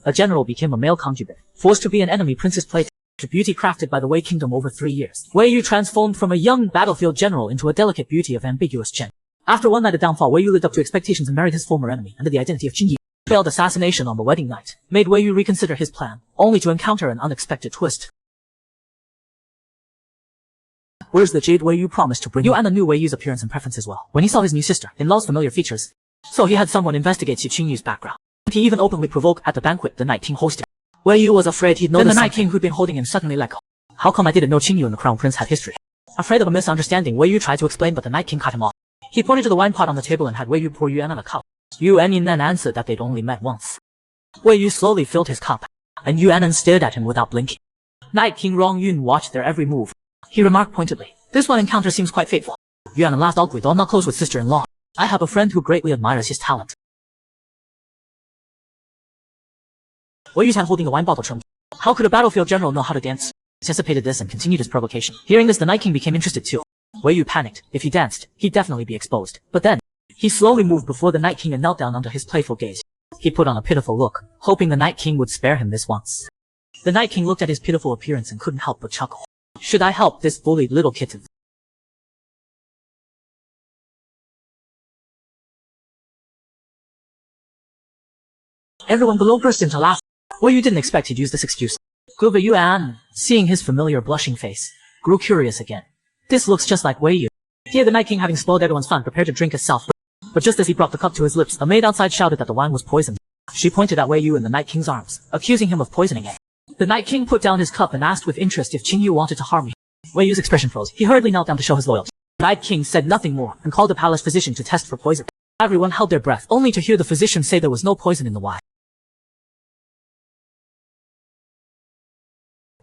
A general became a male concubine, forced to be an enemy prince's plate. Beauty crafted by the Wei Kingdom over 3 years. Wei Yu transformed from a young battlefield general into a delicate beauty of ambiguous Chen. After one night of downfall, Wei Yu lived up to expectations and married his former enemy under the identity of Qin Yi. Failed assassination on the wedding night made Wei Yu reconsider his plan, only to encounter an unexpected twist. Where's the jade Wei Yu promised to bring? Yu An knew Wei Yu's appearance and preferences well. When he saw his new sister-in-law's familiar features, so he had someone investigate Qin Yu's background. He even openly provoked at the banquet the Night King hosted. Wei Yu was afraid he'd noticed. Then the Night King who'd been holding him suddenly let go. How come I didn't know Qin Yu and the Crown Prince had history? Afraid of a misunderstanding, Wei Yu tried to explain, but the Night King cut him off. He pointed to the wine pot on the table and had Wei Yu pour Yu An a cup. Yu An then answered that they'd only met once. Wei Yu slowly filled his cup, and Yu An stared at him without blinking. Night King Rong Yun watched their every move. He remarked pointedly, "This one encounter seems quite fateful. Yu An laughed awkwardly, though I'm not close with sister-in-law. I have a friend who greatly admires his talent." Wei Yu's hand holding the wine bottle trembled. How could a battlefield general know how to dance? He anticipated this and continued his provocation. Hearing this, the Night King became interested too. Wei Yu panicked. If he danced, he'd definitely be exposed. But then, he slowly moved before the Night King and knelt down under his playful gaze. He put on a pitiful look, hoping the Night King would spare him this once. The Night King looked at his pitiful appearance and couldn't help but chuckle. Should I help this bullied little kitten? Everyone below burst into laughter. Wei Yu didn't expect he'd use this excuse. Guva Yu An, seeing his familiar blushing face, grew curious again. This looks just like Wei Yu. Here the Night King, having spoiled everyone's fun, prepared to drink himself. But just as he brought the cup to his lips, a maid outside shouted that the wine was poisoned. She pointed at Wei Yu in the Night King's arms, accusing him of poisoning it. The Night King put down his cup and asked with interest if Qin Yu wanted to harm him. Wei Yu's expression froze. He hurriedly knelt down to show his loyalty. The Night King said nothing more and called the palace physician to test for poison. Everyone held their breath, only to hear the physician say there was no poison in the wine.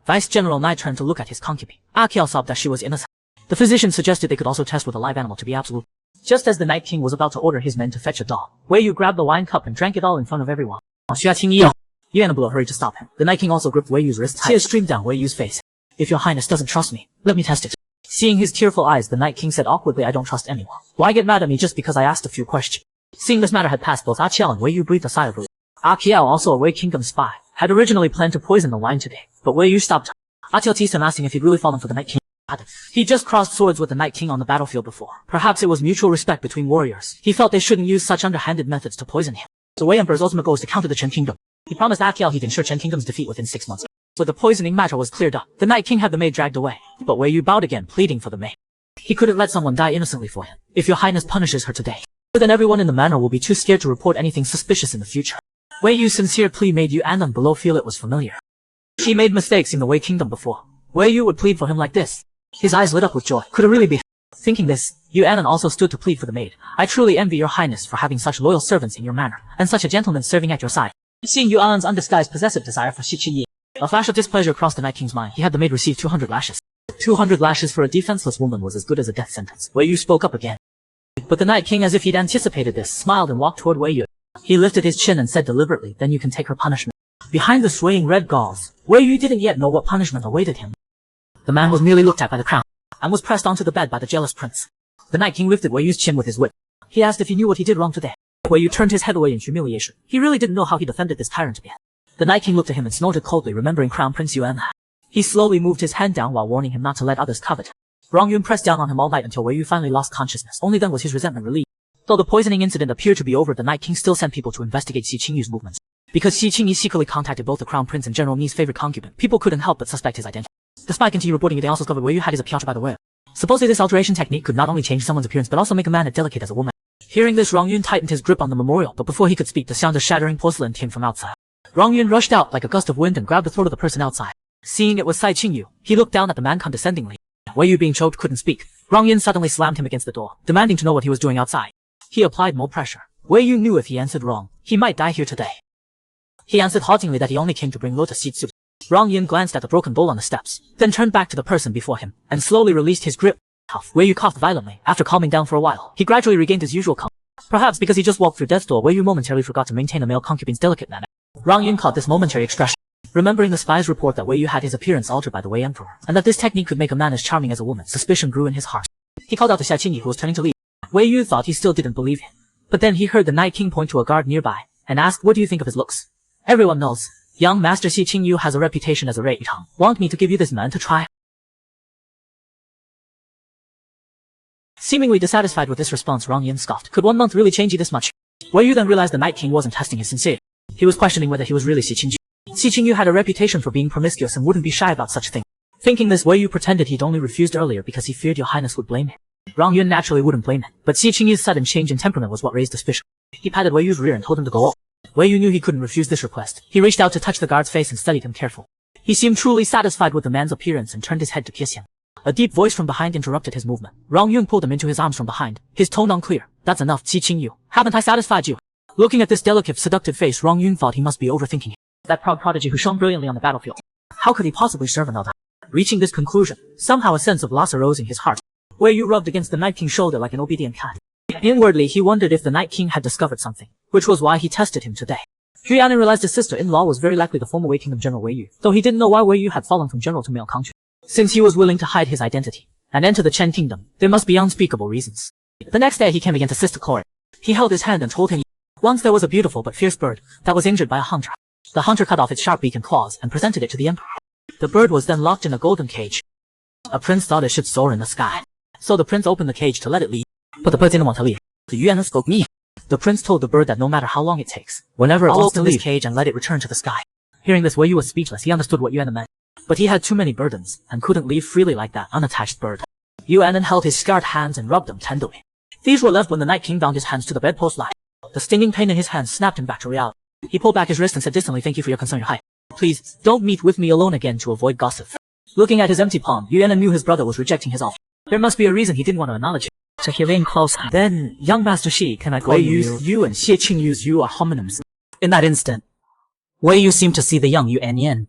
Vice General Nai turned to look at his concubine. Akiel sobbed that she was innocent. The physician suggested they could also test with a live animal to be absolute. Just as the Night King was about to order his men to fetch a dog, Wei Yu grabbed the wine cup and drank it all in front of everyone. Yu An hurried to stop him. The Night King also gripped Wei Yu's wrist tight. Tears streamed down Wei Yu's face. "If your highness doesn't trust me, let me test it." Seeing his tearful eyes, the Night King said awkwardly, "I don't trust anyone. Why get mad at me just because I asked a few questions?" Seeing this matter had passed, both Akiel and Wei Yu breathed a sigh of relief. Akiel, also a Wei Kingdom spy, had originally planned to poison the wine today, but Wei Yu stopped her. Akiel teased him, asking if he'd really fallen for the Night King. He just crossed swords with the Night King on the battlefield before. Perhaps it was mutual respect between warriors. He felt they shouldn't use such underhanded methods to poison him. The Wei Emperor's ultimate goal is to counter the Chen Kingdom. He promised Akiel he'd ensure Chen Kingdom's defeat within 6 months. So the poisoning matter was cleared up. The Night King had the maid dragged away, but Wei Yu bowed again, pleading for the maid. He couldn't let someone die innocently for him. If your highness punishes her today, then everyone in the manor will be too scared to report anything suspicious in the future. Wei Yu's sincere plea made Yu An below feel it was familiar. He made mistakes in the Wei Kingdom before. Wei Yu would plead for him like this. His eyes lit up with joy. Could it really be? Thinking this, Yu An also stood to plead for the maid. "I truly envy your highness for having such loyal servants in your manor, and such a gentleman serving at your side." Seeing Yu An's undisguised possessive desire for Qin Yi, a flash of displeasure crossed the Night King's mind. He had the maid receive 200 lashes. 200 lashes for a defenseless woman was as good as a death sentence. Wei Yu spoke up again. But the Night King, as if he'd anticipated this, smiled and walked toward Wei Yu. He lifted his chin and said deliberately, "Then you can take her punishment." Behind the swaying red gauze, Wei Yu didn't yet know what punishment awaited him. The man was merely looked at by the crowd, and was pressed onto the bed by the jealous prince. The Night King lifted Wei Yu's chin with his whip. He asked if he knew what he did wrong today. Wei Yu turned his head away in humiliation. He really didn't know how he'd offended this tyrant again. The Night King looked at him and snorted coldly, remembering Crown Prince Yu An. He slowly moved his hand down while warning him not to let others covet. Rong Yun pressed down on him all night until Wei Yu finally lost consciousness. Only then was his resentment relieved. Though the poisoning incident appeared to be over, the Night King still sent people to investigate Xi Qingyu's movements. Because Xi Qingyu secretly contacted both the Crown Prince and General Ni's favorite concubine, people couldn't help but suspect his identity. Despite continued reporting, they also discovered Wei Yu had his appearance by the way. Supposedly this alteration technique could not only change someone's appearance but also make a man as delicate as a woman. Hearing this, Rong Yun tightened his grip on the memorial, but before he could speak, the sound of shattering porcelain came from outside. Rong Yun rushed out like a gust of wind and grabbed the throat of the person outside. Seeing it was Sai Qingyu, he looked down at the man condescendingly. Wei Yu, being choked, couldn't speak. Rong Yun suddenly slammed him against the door, demanding to know what he was doing outside. He applied more pressure. Wei Yu knew if he answered wrong, he might die here today. He answered haltingly that he only came to bring lotus seed soup. Rong Yin glanced at the broken bowl on the steps, then turned back to the person before him, and slowly released his grip. Wei Yu coughed violently. After calming down for a while, he gradually regained his usual calm. Perhaps because he just walked through death's door, Wei Yu momentarily forgot to maintain a male concubine's delicate manner. Rong Yin caught this momentary expression, remembering the spy's report that Wei Yu had his appearance altered by the Wei Emperor, and that this technique could make a man as charming as a woman. Suspicion grew in his heart. He called out to Xia Qingyu, who was turning to leave. Wei Yu thought he still didn't believe him, but then he heard the Night King point to a guard nearby, and asked, "What do you think of his looks?" Everyone knows, young Master Xi Qingyu has a reputation as a Reitang. Want me to give you this man to try? Seemingly dissatisfied with this response, Rong Yin scoffed. Could 1 month really change you this much? Wei Yu then realized the Night King wasn't testing his sincerity. He was questioning whether he was really Xi Qingyu. Xi Qingyu had a reputation for being promiscuous and wouldn't be shy about such things. Thinking this, Wei Yu pretended he'd only refused earlier because he feared your highness would blame him. Rong Yun naturally wouldn't blame him, but Xi Qingyu's sudden change in temperament was what raised suspicion. He patted Wei Yu's rear and told him to go off. Wei Yu knew he couldn't refuse this request. He reached out to touch the guard's face and studied him carefully. He seemed truly satisfied with the man's appearance and turned his head to kiss him. A deep voice from behind interrupted his movement. Rong Yun pulled him into his arms from behind, his tone unclear. That's enough, Xi Qingyu. Haven't I satisfied you? Looking at this delicate, seductive face, Rong Yun thought he must be overthinking it. That proud prodigy who shone brilliantly on the battlefield. How could he possibly serve another? Reaching this conclusion, somehow a sense of loss arose in his heart. Wei Yu rubbed against the Night King's shoulder like an obedient cat. Inwardly, he wondered if the Night King had discovered something, which was why he tested him today. Juyanin realized his sister-in-law was very likely the former Wei Kingdom General Wei Yu, though he didn't know why Wei Yu had fallen from general to male concubine. Since he was willing to hide his identity and enter the Chen Kingdom, there must be unspeakable reasons. The next day he came again to Sister Chloe. He held his hand and told him, once there was a beautiful but fierce bird that was injured by a hunter. The hunter cut off its sharp beak and claws and presented it to the emperor. The bird was then locked in a golden cage. A prince thought it should soar in the sky. So the prince opened the cage to let it leave. But the bird didn't want to leave. The Yuan spoke me. The prince told the bird that no matter how long it takes, whenever it wants to leave this cage and let it return to the sky. Hearing this, Wei Yu was speechless. He understood what Yuan meant. But he had too many burdens and couldn't leave freely like that unattached bird. Yuan held his scarred hands and rubbed them tenderly. These were left when the Night King bound his hands to the bedpost line. The stinging pain in his hands snapped him back to reality. He pulled back his wrist and said distantly, thank you for your concern, Your High. Please, don't meet with me alone again to avoid gossip. Looking at his empty palm, Yuan knew his brother was rejecting his offer. There must be a reason he didn't want to acknowledge it. So he leaned closer. Then, young Master Xi, can I call you and Xie Qingyu's you are homonyms. In that instant, Wei Yu seemed to see the young Yuan Yan.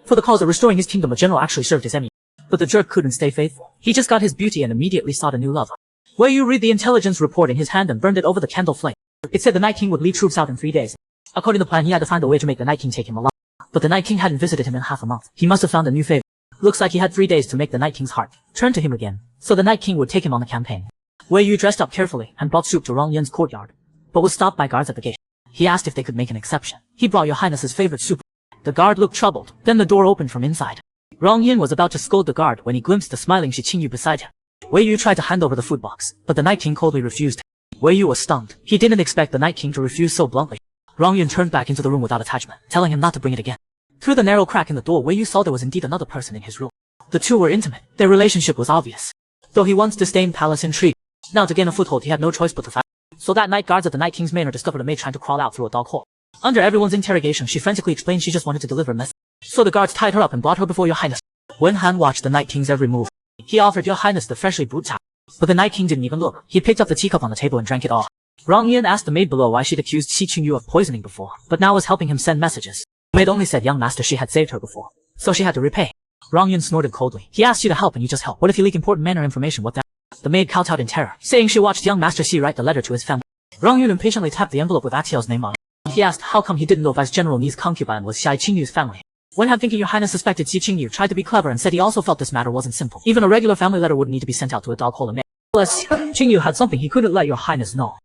For the cause of restoring his kingdom, a general actually served his enemy. But the jerk couldn't stay faithful. He just got his beauty and immediately sought a new lover. Wei Yu read the intelligence report in his hand and burned it over the candle flame. It said the Night King would lead troops out in 3 days. According to plan, he had to find a way to make the Night King take him alive. But the Night King hadn't visited him in half a month. He must have found a new favor. Looks like he had 3 days to make the Night King's heart turn to him again, so the Night King would take him on the campaign. Wei Yu dressed up carefully and brought soup to Rong Yin's courtyard, but was stopped by guards at the gate. He asked if they could make an exception. He brought Your Highness's favorite soup. The guard looked troubled. Then the door opened from inside. Rong Yin was about to scold the guard when he glimpsed the smiling Xi Qingyu beside him. Wei Yu tried to hand over the food box, but the Night King coldly refused. Wei Yu was stunned. He didn't expect the Night King to refuse so bluntly. Rong Yin turned back into the room without attachment, telling him not to bring it again. Through the narrow crack in the door, Wei Yu saw there was indeed another person in his room. The two were intimate. Their relationship was obvious. Though he once disdained palace intrigue, now to gain a foothold he had no choice but to fight. So that night, guards at the Night King's manor discovered a maid trying to crawl out through a dog hole. Under everyone's interrogation, she frantically explained she just wanted to deliver a message. So the guards tied her up and brought her before Your Highness. Wen Han watched the Night King's every move. He offered Your Highness the freshly brewed cha. But the Night King didn't even look. He picked up the teacup on the table and drank it all. Rong Yin asked the maid below why she'd accused Xi Qingyu of poisoning before, but now was helping him send messages. The maid only said young Master Xi had saved her before, so she had to repay. Rong Yin snorted coldly. He asked you to help and you just help. What if you leak important manor information? What the? The maid kowtowed in terror, saying she watched young Master Xi write the letter to his family. Rong Yin impatiently tapped the envelope with Atiel's name on it. He asked how come he didn't know Vice General Ni's concubine was Xi Qingyu's family. Wen Han, thinking Your Highness suspected Xi Qingyu, tried to be clever and said he also felt this matter wasn't simple. Even a regular family letter would need to be sent out to a dog hole and mail. Unless Qingyu had something he couldn't let Your Highness know.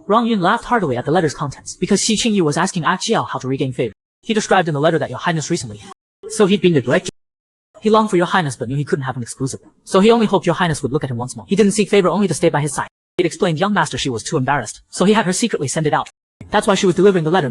Rong Yin laughed heartily at the letter's contents, because Xi Qingyu was asking Atiel how to regain favor. He described in the letter that Your Highness recently, so he'd been neglected. He longed for Your Highness but knew he couldn't have him exclusively. So he only hoped Your Highness would look at him once more. He didn't seek favor only to stay by his side. It explained young Master Xi was too embarrassed, so he had her secretly send it out. That's why she was delivering the letter.